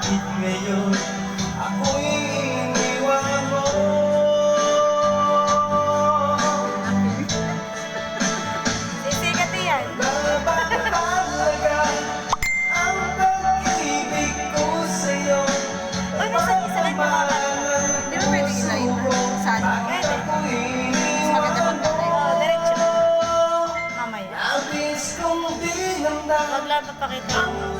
Bakit ngayon ako'y iniwan mo? Sisikat yan. Napakahalaga ang pag-ibig ko sa'yo. Uy, nasa isa lang makakanta. Di ba pwede ilayin? Saan? Pwede. Maganda maganda. Oh, diretso. Mamaya. Nabis kong dinamdam Wag lang papakita yung